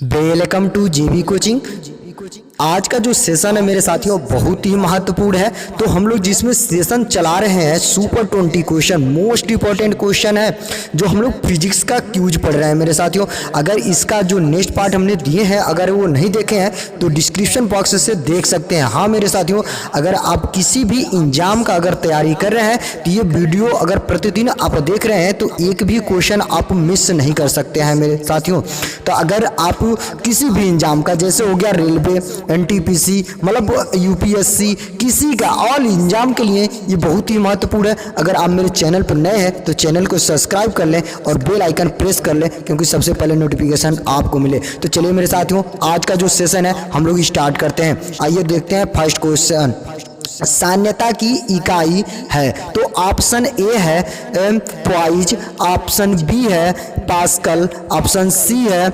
Welcome to JB coaching. आज का जो सेशन है मेरे साथियों बहुत ही महत्वपूर्ण है। तो हम लोग जिसमें सेशन चला रहे हैं super 20 question, most important question है जो हम लोग फिजिक्स का क्यूज पढ़ रहे हैं मेरे साथियों। अगर इसका जो नेक्स्ट पार्ट हमने दिए हैं अगर वो नहीं देखे हैं तो डिस्क्रिप्शन बॉक्स से देख सकते हैं। हाँ मेरे साथियों, अगर आप किसी भी एग्जाम का अगर तैयारी कर रहे हैं तो ये वीडियो अगर प्रतिदिन आप देख रहे हैं तो एक भी क्वेश्चन आप मिस नहीं कर सकते हैं मेरे साथियों। तो अगर आप किसी भी एग्जाम का, जैसे हो गया रेलवे, एनटीपीसी, मतलब यूपीएससी, किसी का ऑल एग्जाम के लिए ये बहुत ही महत्वपूर्ण है। अगर आप मेरे चैनल पर नए हैं तो चैनल को सब्सक्राइब कर लें और बेल आइकन प्रेस कर लें क्योंकि सबसे पहले नोटिफिकेशन आपको मिले। तो चलिए मेरे साथियों, आज का जो सेशन है हम लोग स्टार्ट करते हैं। आइए देखते हैं फर्स्ट क्वेश्चन। सान्यता की इकाई है तो ऑप्शन ए है पॉइज, ऑप्शन बी है पास्कल, ऑप्शन सी है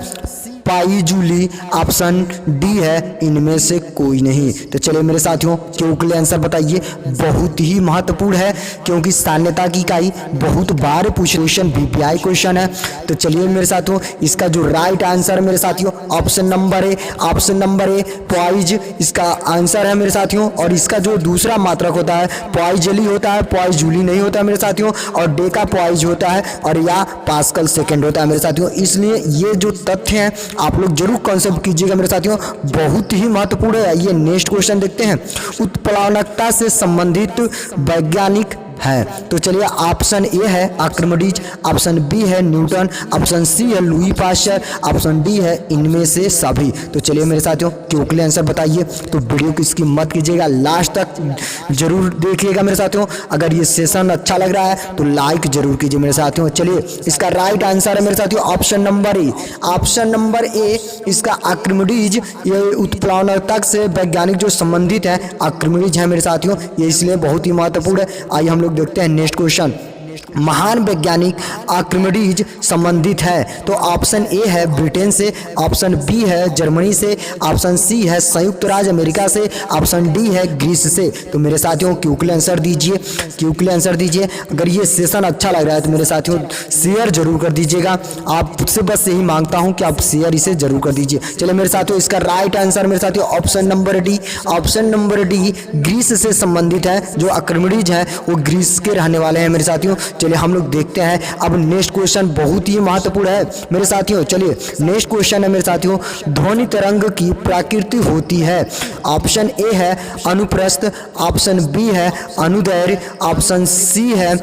पाई जूली, ऑप्शन डी है इनमें से कोई नहीं। तो चलिए मेरे साथियों क्यों के लिए आंसर बताइए। बहुत ही महत्वपूर्ण है क्योंकि सान्यता की इकाई बहुत बार क्वेश्चन बीपीआई क्वेश्चन है। तो चलिए मेरे साथियों इसका जो राइट आंसर है मेरे साथियों option number A, option number A poise इसका आंसर है मेरे साथियों। और इसका जो दूसरा मात्रक होता है पॉइजली होता है, पॉइज जूली नहीं होता है मेरे साथियों, और डेका पॉइज होता है और या पास्कल सेकेंड होता है मेरे साथियों। इसलिए ये जो तथ्य हैं आप लोग जरूर कॉन्सेप्ट कीजिएगा मेरे साथियों, बहुत ही महत्वपूर्ण है। ये नेक्स्ट क्वेश्चन देखते हैं। उत्प्लावनकता से संबंधित वैज्ञानिक है तो चलिए ऑप्शन ए है आर्किमिडीज, ऑप्शन बी है न्यूटन, ऑप्शन सी है लुई पास्चर, ऑप्शन डी है इनमें से सभी। तो चलिए मेरे साथियों क्यों के लिए आंसर बताइए। तो वीडियो को स्किप मत कीजिएगा, लास्ट तक जरूर देखिएगा मेरे साथियों। अगर ये सेशन अच्छा लग रहा है तो लाइक जरूर कीजिए मेरे साथियों। चलिए इसका राइट आंसर है मेरे साथियों option number A, option number ए इसका आर्किमिडीज। ये उत्प्लावनकता से वैज्ञानिक जो संबंधित है आर्किमिडीज है मेरे साथियों, ये इसलिए बहुत ही महत्वपूर्ण है। आइए हम लोग देखते हैं नेक्स्ट क्वेश्चन। महान वैज्ञानिक आर्किमिडीज संबंधित है तो ऑप्शन ए है ब्रिटेन से, ऑप्शन बी है जर्मनी से, ऑप्शन सी है संयुक्त राज्य अमेरिका से, ऑप्शन डी है ग्रीस से। तो मेरे साथियों क्यों के लिए आंसर दीजिए, क्यों के लिए आंसर दीजिए। अगर ये सेशन अच्छा लग रहा है तो मेरे साथियों शेयर जरूर कर दीजिएगा। आपसे बस यही मांगता हूं कि आप शेयर इसे जरूर कर दीजिए। चलिए मेरे साथियों इसका राइट आंसर मेरे साथियों option number D, option number D Greece से संबंधित है। जो आर्किमिडीज है वो ग्रीस के रहने वाले हैं मेरे साथियों। चलिए हम लोग देखते हैं अब नेक्स्ट क्वेश्चन, बहुत ही महत्वपूर्ण है मेरे साथियों। चलिए नेक्स्ट क्वेश्चन है मेरे साथियों, ध्वनि तरंग की प्रकृति होती है। ऑप्शन ए है अनुप्रस्थ, ऑप्शन बी है अनुदैर्घ्य, ऑप्शन सी है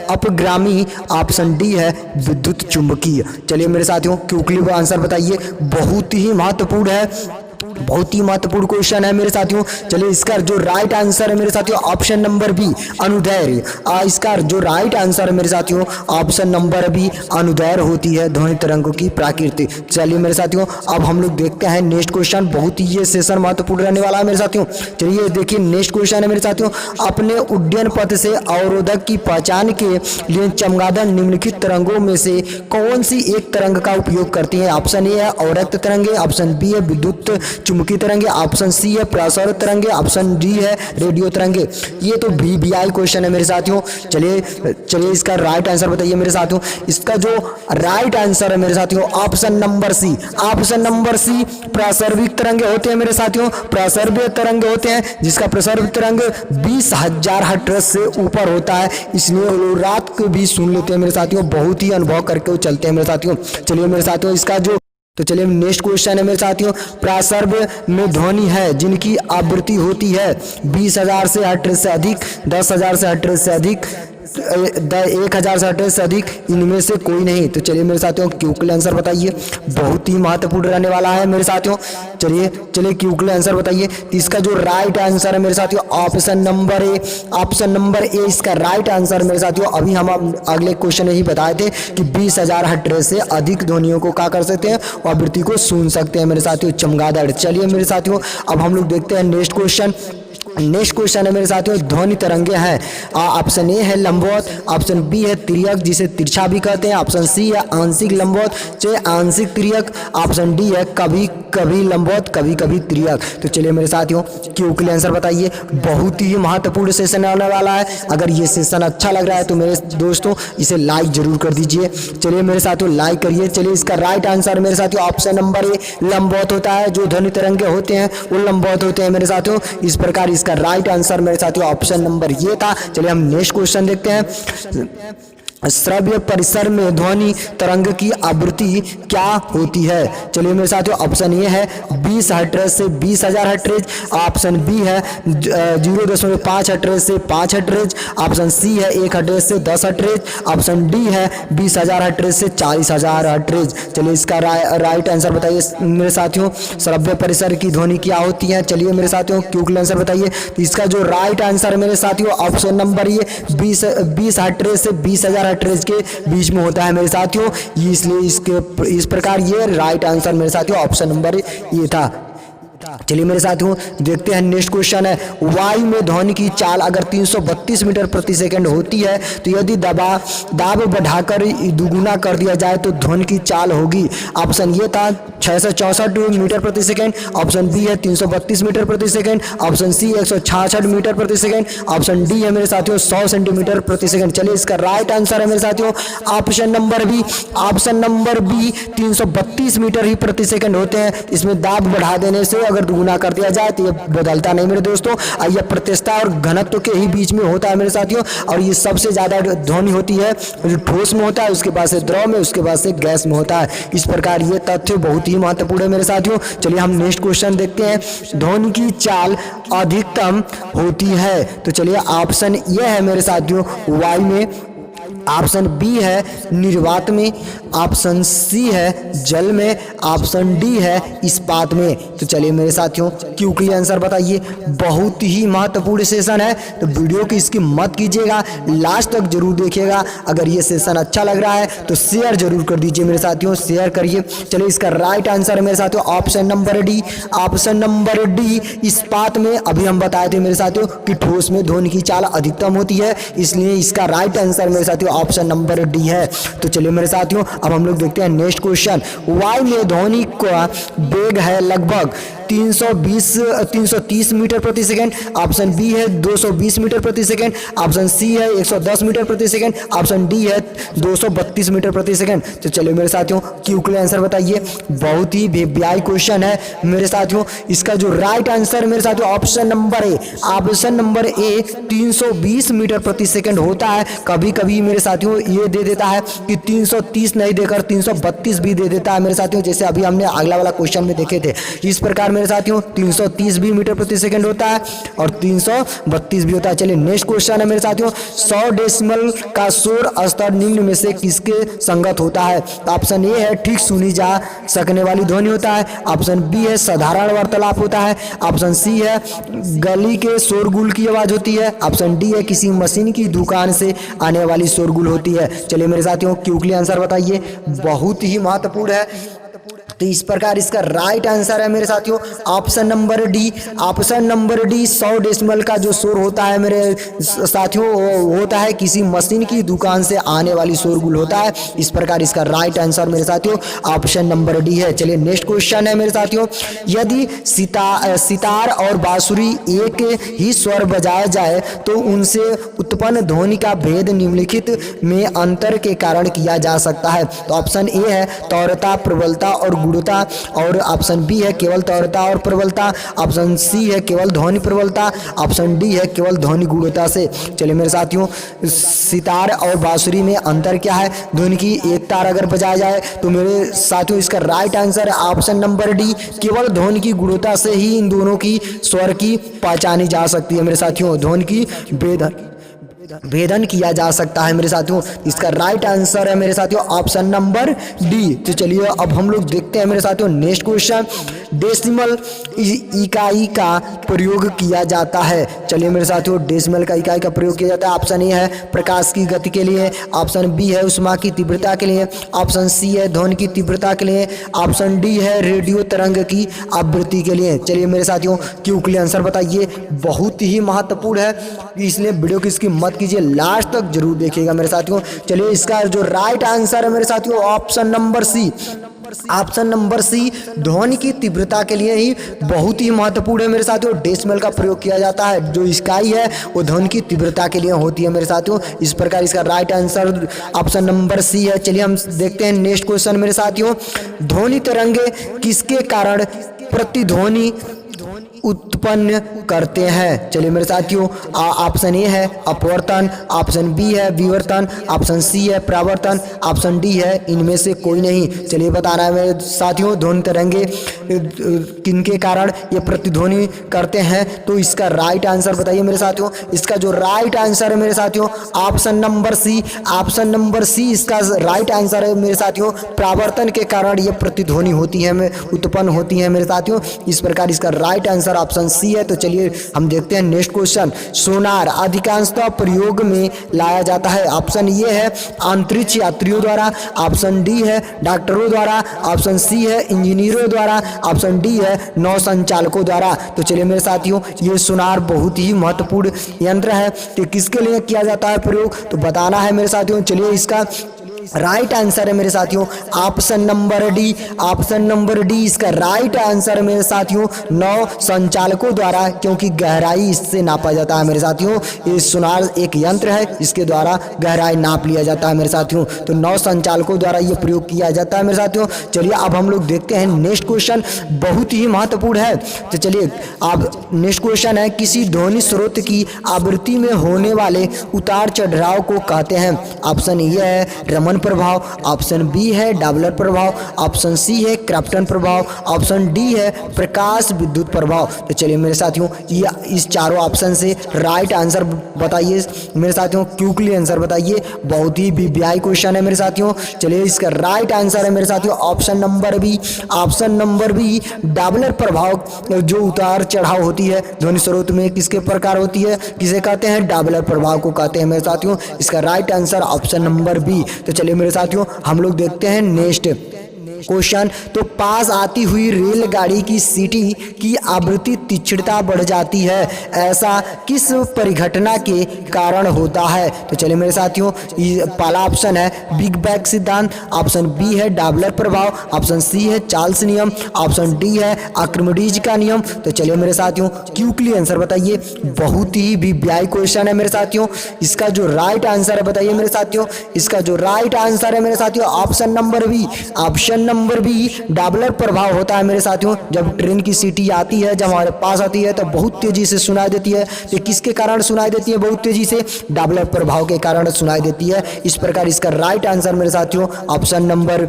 अपगामी, ऑप्शन डी है विद्युत चुंबकीय। चलिए मेरे साथियों क्यों के लिए आंसर बताइए, बहुत ही महत्वपूर्ण है, बहुत ही महत्वपूर्ण क्वेश्चन है मेरे साथियों। चलिए इसका जो राइट आंसर है मेरे साथियों ऑप्शन नंबर बी अनुदैर्घ्य। इसका जो राइट आंसर है मेरे साथियों ऑप्शन नंबर बी अनुदैर्घ्य होती है ध्वनि तरंगों की प्रकृति। चलिए मेरे साथियों अब हम लोग देखते हैं नेक्स्ट क्वेश्चन, बहुत ही ये सेशन महत्वपूर्ण रहने वाला है मेरे साथियों। चलिए देखिए नेक्स्ट क्वेश्चन है मेरे साथियों, अपने उड्डयन पथ से अवरोधक की पहचान के लिए चमगादड़ निम्नलिखित तरंगों में से कौन सी एक तरंग का उपयोग करती है। ऑप्शन ए है अवरक्त तरंगे, ऑप्शन बी है विद्युत चुंबकीय तरंगे, ऑप्शन सी है प्रसारित तरंगे, ऑप्शन डी है रेडियो तरंगे। ये तो बीबीआई क्वेश्चन है मेरे साथियों। चलिए इसका राइट आंसर बताइए मेरे साथियों। इसका जो राइट आंसर है मेरे साथियों option number C, option number C प्रसारित तरंगे होते हैं मेरे साथियों। प्रसारित तरंगे होते हैं जिसका प्रसारित तरंग 20,000 हर्ट्ज से ऊपर होता है, इसलिए वो रात को भी सुन लेते हैं मेरे साथियों, बहुत ही अनुभव करके वो चलते हैं मेरे साथियों। चलिए मेरे साथियों इसका जो तो चलिए नेक्स्ट क्वेश्चन है मेरे साथियों, प्रासर्व में ध्वनि है जिनकी आवृत्ति होती है 20,000 से हर्ट्ज से अधिक, 10,000 से हर्ट्ज से अधिक, 1,000 से हर्ट्ज से अधिक, इनमें से कोई नहीं। तो चलिए मेरे साथियों क्यों के लिए आंसर बताइए, बहुत ही महत्वपूर्ण रहने वाला है मेरे साथियों। चलिए क्यों के लिए आंसर बताइए। इसका जो राइट आंसर है मेरे साथियों option number A, option number ए इसका राइट आंसर मेरे साथियों। अभी हम अगले क्वेश्चन में ही बताए थे कि 20,000 हर्ट्ज से अधिक ध्वनियों को क्या कर सकते हैं, आवृत्ति को सुन सकते हैं मेरे साथियों चमगादड़। चलिए मेरे साथियों अब हम लोग देखते हैं नेक्स्ट क्वेश्चन। नेक्स्ट क्वेश्चन है मेरे साथियों, ध्वनि तरंगे हैं। ऑप्शन ए है लंबवत, ऑप्शन बी है तिर्यक जिसे तिरछा भी कहते हैं, ऑप्शन सी है आंशिक लंबवत चाहे आंशिक तिर्यक, ऑप्शन डी है कभी कभी लंबवत कभी कभी तिर्यक। तो चलिए मेरे साथियों क्यों के लिए आंसर बताइए। बहुत ही महत्वपूर्ण सेशन आने वाला है। अगर ये सेशन अच्छा लग रहा है तो मेरे दोस्तों इसे लाइक जरूर कर दीजिए। चलिए मेरे साथियों लाइक करिए। चलिए इसका राइट आंसर मेरे साथियों ऑप्शन नंबर ए लंबवत होता है। जो ध्वनि तरंगे होते हैं वो लंबवत होते हैं मेरे साथियों। इस प्रकार इसका राइट आंसर मेरे साथियों ऑप्शन नंबर ये था। चलिए हम नेक्स्ट क्वेश्चन देखते हैं। श्रव्य परिसर में ध्वनि तरंग की आवृत्ति क्या होती है। चलिए मेरे साथियों ऑप्शन ए है 20 हर्ट्ज से 20,000 हर्ट्ज, ऑप्शन बी है 0.5 हर्ट्ज से 5 हर्ट्ज, ऑप्शन सी है 1 हर्ट्ज से 10 हर्ट्ज, ऑप्शन डी है 20,000 हर्ट्ज से 40,000 हर्ट्ज। चलिए इसका राइट आंसर बताइए मेरे साथियों। श्रव्य परिसर की ध्वनि क्या होती है। चलिए मेरे साथियों क्यों आंसर बताइए। तो इसका जो राइट आंसर मेरे साथियों ऑप्शन नंबर ये 20 हर्ट्ज से 20,000 हर्ट्ज के बीच में होता है मेरे साथियों। इसलिए इसके इस प्रकार ये राइट आंसर मेरे साथियों ऑप्शन नंबर ये था। चलिए मेरे साथियों देखते हैं नेक्स्ट क्वेश्चन है, वायु में ध्वनि की चाल अगर 332 मीटर प्रति सेकंड होती है तो यदि दाब बढ़ाकर दुगुना कर दिया जाए तो ध्वनि की चाल होगी। ऑप्शन ये था 664 मीटर प्रति सेकंड, ऑप्शन बी है 332 मीटर प्रति सेकंड, ऑप्शन सी 166 मीटर प्रति सेकंड, ऑप्शन डी है मेरे साथियों 100 सेंटीमीटर प्रति सेकंड। चलिए इसका राइट आंसर है मेरे साथियों option number B. Option number B 332 metre ही प्रति सेकंड होते हैं। इसमें दाब बढ़ा देने से अगर दुगुना कर दिया जाए तो ये बदलता नहीं मेरे दोस्तों। यह प्रत्यक्षता और घनत्व के ही बीच में होता है मेरे साथियों। और ये सबसे ज़्यादा ध्वनि होती है जो ठोस में होता है, उसके बाद से द्रव में, उसके बाद से गैस में होता है। इस प्रकार ये तथ्य बहुत ही महत्वपूर्ण है मेरे साथियों। चलिए हम नेक्स्ट क्वेश्चन देखते हैं, ध्वनि की चाल अधिकतम होती है। तो चलिए ऑप्शन ये है मेरे साथियों वायु में, ऑप्शन बी है निर्वात में, ऑप्शन सी है जल में, ऑप्शन डी है इस्पात में। तो चलिए मेरे साथियों क्यों के आंसर बताइए। बहुत ही महत्वपूर्ण सेशन है तो वीडियो की इसकी मत कीजिएगा, लास्ट तक जरूर देखिएगा। अगर ये सेशन अच्छा लग रहा है तो शेयर जरूर कर दीजिए मेरे साथियों, शेयर करिए। चलिए इसका राइट आंसर है मेरे साथियों option number D. Option number D इस्पात में अभी हम बताए थे मेरे साथियों कि ठोस में ध्वनि की चाल अधिकतम होती है, इसलिए इसका राइट आंसर मेरे साथियों ऑप्शन नंबर डी है। तो चलिए मेरे साथियों अब हम लोग देखते हैं नेक्स्ट क्वेश्चन, वायु में ध्वनि का वेग है लगभग 330 मीटर प्रति सेकंड, ऑप्शन बी है 220 मीटर प्रति सेकंड, ऑप्शन सी है 110 मीटर प्रति सेकंड, ऑप्शन डी है 232 मीटर प्रति सेकंड। तो चलिए मेरे साथियों क्यों के आंसर बताइए। बहुत ही बेव्याई क्वेश्चन है मेरे साथियों। इसका जो राइट आंसर मेरे साथियों option number A, option number A 320 metre प्रति सेकंड होता है। कभी कभी मेरे साथियों ये दे देता है कि 330 नहीं देकर 332 भी दे देता है मेरे साथियों, जैसे अभी हमने अगला वाला क्वेश्चन में देखे थे। इस प्रकार मेरे साथियों 330 भी मीटर प्रति सेकंड होता है और 332 भी होता है। चलिए नेक्स्ट क्वेश्चन है मेरे साथियों, 100 डेसिमल का शोर स्तर निम्न में से किसके संगत होता है। तो ऑप्शन ए है ठीक सुनी जा सकने वाली ध्वनि होता है, ऑप्शन बी है साधारण वार्तालाप होता है, ऑप्शन सी है गली के शोरगुल की आवाज होती है, ऑप्शन डी है किसी मशीन की दुकान से आने वाली शोरगुल होती है। चलिए मेरे साथियों क्यों के आंसर बताइए। बहुत ही महत्वपूर्ण है तो इस प्रकार इसका राइट आंसर है मेरे साथियों option number D. Option number D 100 decimal का जो शोर होता है मेरे साथियों वो होता है किसी मशीन की दुकान से आने वाली शोरगुल होता है। इस प्रकार इसका राइट आंसर मेरे साथियों ऑप्शन नंबर डी है। चलिए नेक्स्ट क्वेश्चन है मेरे साथियों, यदि सितार और बांसुरी एक ही स्वर बजाया जाए तो उनसे उत्पन्न ध्वनि का भेद निम्नलिखित में अंतर के कारण किया जा सकता है। तो ऑप्शन ए है तीव्रता, प्रबलता और गुणवत्ता, और ऑप्शन बी है केवल तीव्रता और प्रबलता, ऑप्शन सी है केवल ध्वनि प्रबलता, ऑप्शन डी है केवल ध्वनि गुणवत्ता से। चलिए मेरे साथियों सितार और बांसुरी में अंतर क्या है। ध्वनि की एक तार अगर बजाया जाए तो मेरे साथियों इसका राइट आंसर है ऑप्शन नंबर डी, केवल ध्वनि की गुणवत्ता से ही इन दोनों की स्वर की पहचानी जा सकती है मेरे साथियों। ध्वनि की भेद भेदन किया जा सकता है मेरे साथियों। इसका राइट आंसर है मेरे साथियों ऑप्शन नंबर डी। तो चलिए अब हम लोग देखते हैं मेरे साथियों नेक्स्ट क्वेश्चन। डेसिमल इकाई का प्रयोग किया जाता है। चलिए मेरे साथियों डेसिमल का इकाई का प्रयोग किया जाता है। ऑप्शन ए है प्रकाश की गति के लिए, ऑप्शन बी है उष्मा की तीव्रता के लिए, ऑप्शन सी है ध्वनि की तीव्रता के लिए, ऑप्शन डी है रेडियो तरंग की आवृत्ति के लिए। चलिए मेरे साथियों क्विकली आंसर बताइए, बहुत ही महत्वपूर्ण है इसलिए वीडियो की इसकी मत कीजिए, लास्ट तक जरूर देखिएगा मेरे साथियों। चलिए इसका जो राइट आंसर है मेरे साथियों option number C. Option number C ध्वनि की तीव्रता के लिए ही बहुत ही महत्वपूर्ण है मेरे साथियों। डेसिमल का प्रयोग किया जाता है, जो इकाई है वो ध्वनि की तीव्रता के लिए होती है मेरे साथियों। इस प्रकार इसका right answer option number C है। चलिए हम देखते हैं नेक्स्ट क्वेश्चन मेरे साथियों। ध्वनि तरंगे किसके कारण प्रतिध्वनि उत्पन्न करते हैं? चलिए मेरे साथियों ऑप्शन ए है अपवर्तन, ऑप्शन बी है विवर्तन, ऑप्शन सी है परावर्तन, ऑप्शन डी है इनमें से कोई नहीं। चलिए बताना है मेरे साथियों ध्वनि तरंगे किनके कारण ये प्रतिध्वनि करते हैं, तो इसका राइट आंसर बताइए मेरे साथियों। इसका जो राइट आंसर है मेरे साथियों option number C. Option number C इसका राइट आंसर है मेरे साथियों। परावर्तन के कारण ये प्रतिध्वनि होती है उत्पन्न होती है मेरे साथियों। इस प्रकार इसका राइट आंसर ऑप्शन सी है। तो चलिए हम देखते हैं नेक्स्ट क्वेश्चन। सोनार अधिकांशतः प्रयोग में लाया जाता है। ऑप्शन ए है अंतरिक्ष यात्रियों द्वारा, ऑप्शन डी है डॉक्टरों द्वारा, ऑप्शन सी है इंजीनियरों द्वारा, ऑप्शन डी है नौ संचालकों द्वारा। तो चलिए मेरे साथियों ये सोनार बहुत ही महत्वपूर्ण यंत्र है कि किसके लिए किया जाता है प्रयोग, तो बताना है मेरे साथियों। चलिए इसका राइट आंसर है मेरे साथियों option number D. Option number D इसका राइट आंसर है मेरे साथियों नौ संचालकों द्वारा, क्योंकि गहराई इससे नापा जाता है मेरे साथियों। ये सोनार एक यंत्र है, इसके द्वारा गहराई नाप लिया जाता है मेरे साथियों। तो नौ संचालकों द्वारा ये प्रयोग किया जाता है मेरे साथियों। चलिए अब हम लोग देखते हैं नेक्स्ट क्वेश्चन, बहुत ही महत्वपूर्ण है। तो चलिए अब नेक्स्ट क्वेश्चन है किसी ध्वनि स्रोत की आवृत्ति में होने वाले उतार चढ़ाव को कहते हैं। ऑप्शन ए है रमन प्रभाव, ऑप्शन बी है डाबलर प्रभाव, ऑप्शन सी है क्रॉम्पटन प्रभाव, ऑप्शन डी है प्रकाश विद्युत प्रभाव। तो चलिए मेरे साथियों ये इस चारों ऑप्शन से राइट आंसर बताइए मेरे साथियों, क्विकली आंसर बताइए। बहुत ही वीवीआई क्वेश्चन है मेरे साथियों। चलिए इसका राइट आंसर है मेरे साथियों option number B. Option number B Doppler प्रभाव जो उतार चढ़ाव होती है ध्वनि स्रोत में किसके प्रकार होती है, किसे कहते हैं डाबलर प्रभाव को कहते हैं मेरे साथियों। इसका right answer option number B. तो चलिए मेरे साथियों हम लोग देखते हैं नेक्स्ट क्वेश्चन। तो पास आती हुई रेलगाड़ी की सीटी की आवृत्ति तीक्ष्णता बढ़ जाती है, ऐसा किस परिघटना के कारण होता है? तो चलिए मेरे साथियों पहला ऑप्शन है बिग बैग सिद्धांत, ऑप्शन बी है डाबलर प्रभाव, ऑप्शन सी है चार्ल्स नियम, ऑप्शन डी है आर्किमिडीज का नियम। तो चलिए मेरे साथियों क्विकली आंसर बताइए, बहुत ही वीवीआई क्वेश्चन है मेरे साथियों। इसका जो राइट आंसर है बताइए मेरे साथियों। इसका जो राइट आंसर है मेरे साथियों option number B. Option number B Doppler प्रभाव होता है मेरे साथियों। जब ट्रेन की सीटी आती है, जब हमारे पास आती है तो बहुत तेजी से सुनाई देती है। तो किसके कारण सुनाई देती है बहुत तेजी से? डाबलर प्रभाव के कारण सुनाई देती है। इस प्रकार इसका राइट आंसर मेरे साथियों ऑप्शन नंबर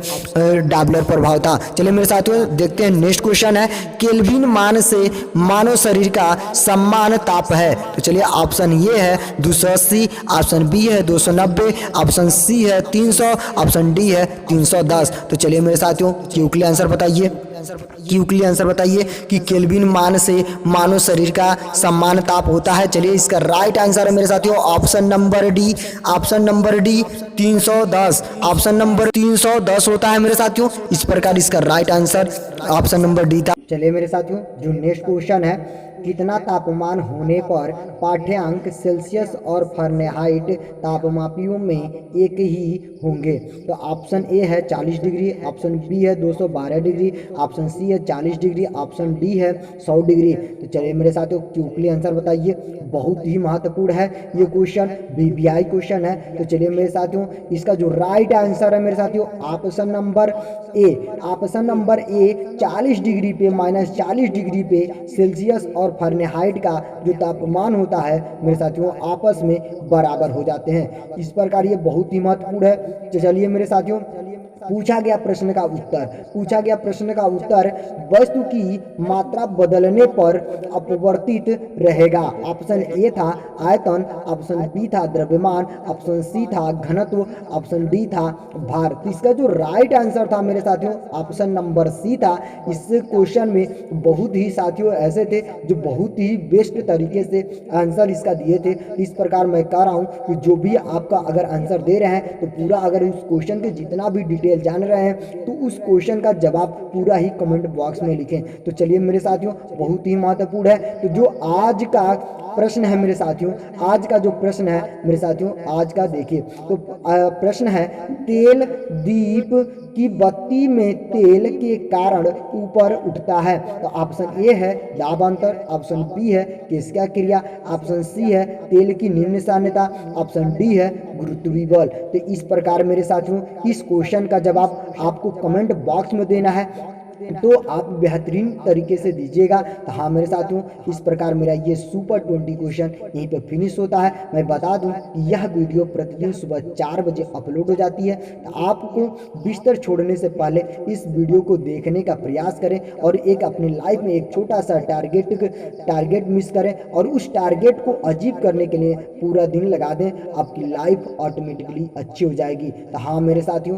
डाबलर प्रभाव था। चलिए मेरे साथियों देखते हैं नेक्स्ट क्वेश्चन है केल्विन मान से मानव शरीर का सम्मान ताप है। तो चलिए ऑप्शन ए है 280, ऑप्शन बी है 290, ऑप्शन सी है 300, ऑप्शन डी है 310। तो चलिए मेरे साथियों क्विकली आंसर बताइए, क्विकली आंसर बताइए कि केल्विन मान से मानव शरीर का सम्मान ताप होता है। चलिए इसका राइट आंसर है मेरे साथियों option number D. Option number D 310, option number 310 होता है मेरे साथियों। इस प्रकार इसका right answer option number D था। चलिए मेरे साथियों जो नेक्स्ट क्वेश्चन है कितना तापमान होने पर पाठ्यांक सेल्सियस और फ़ारेनहाइट तापमापियों में एक ही होंगे? तो ऑप्शन ए है 40 डिग्री, ऑप्शन बी है 212 डिग्री, ऑप्शन सी है 40 डिग्री, ऑप्शन डी है 100 डिग्री। तो चलिए मेरे साथियों क्विकली आंसर बताइए, बहुत ही महत्वपूर्ण है ये क्वेश्चन, वीवीआई क्वेश्चन है। तो चलिए मेरे साथियों इसका जो राइट आंसर है मेरे साथियों option number A. Option number A 40 degree पे -40 डिग्री पे सेल्सियस और फ़ारेनहाइट का जो तापमान होता है मेरे साथियों आपस में बराबर हो जाते हैं। इस प्रकार ये बहुत ही महत्वपूर्ण है। चलिए मेरे साथियों पूछा गया प्रश्न का उत्तर वस्तु की मात्रा बदलने पर अपवर्तित रहेगा। ऑप्शन ए था आयतन, ऑप्शन बी था द्रव्यमान, ऑप्शन सी था घनत्व, ऑप्शन डी था भार। तो इसका जो राइट आंसर था मेरे साथियों ऑप्शन नंबर सी था। इस क्वेश्चन में बहुत ही साथियों ऐसे थे जो बहुत ही बेस्ट तरीके से आंसर इसका दिए थे। इस प्रकार मैं कह रहा हूँ कि जो भी आपका अगर आंसर दे रहे हैं तो पूरा अगर उस क्वेश्चन के जितना भी डिटेल जान रहे हैं तो उस क्वेश्चन का जवाब पूरा ही कमेंट बॉक्स में लिखें। तो चलिए मेरे साथियों बहुत ही महत्वपूर्ण है। तो जो आज का प्रश्न है मेरे साथियों, आज का जो प्रश्न है मेरे साथियों, आज का देखिए तो प्रश्न है तेल दीप की बत्ती में तेल के कारण ऊपर उठता है। तो ऑप्शन ए है दाबांतर, ऑप्शन बी है केशिका क्रिया, ऑप्शन सी है तेल की निम्न साम्यता, ऑप्शन डी है गुरुत्वीय बल। तो इस प्रकार मेरे साथियों इस क्वेश्चन का जवाब आपको कमेंट बॉक्स में देना है, तो आप बेहतरीन तरीके से दीजिएगा। तो हाँ मेरे साथियों इस प्रकार मेरा ये सुपर 20 क्वेश्चन यहीं पे फिनिश होता है। मैं बता दूं कि यह वीडियो प्रतिदिन सुबह 4 बजे अपलोड हो जाती है। तो आपको बिस्तर छोड़ने से पहले इस वीडियो को देखने का प्रयास करें और एक अपनी लाइफ में एक छोटा सा टारगेट मिस करें और उस टारगेट को अचीव करने के लिए पूरा दिन लगा दें, आपकी लाइफ ऑटोमेटिकली अच्छी हो जाएगी। तो हाँ मेरे साथियों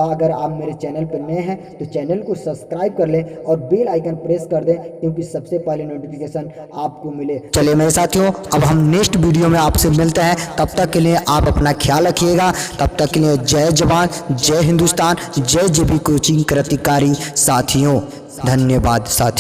अगर आप मेरे चैनल पर नए हैं तो चैनल को सब्सक्राइब कर लें और बेल आइकन प्रेस कर दें क्योंकि सबसे पहले नोटिफिकेशन आपको मिले। चलिए मेरे साथियों अब हम नेक्स्ट वीडियो में आपसे मिलते हैं। तब तक के लिए आप अपना ख्याल रखिएगा। तब तक के लिए जय जवान, जय हिंदुस्तान, जय जेबी कोचिंग क्रांतिकारी साथियों। धन्यवाद साथियों।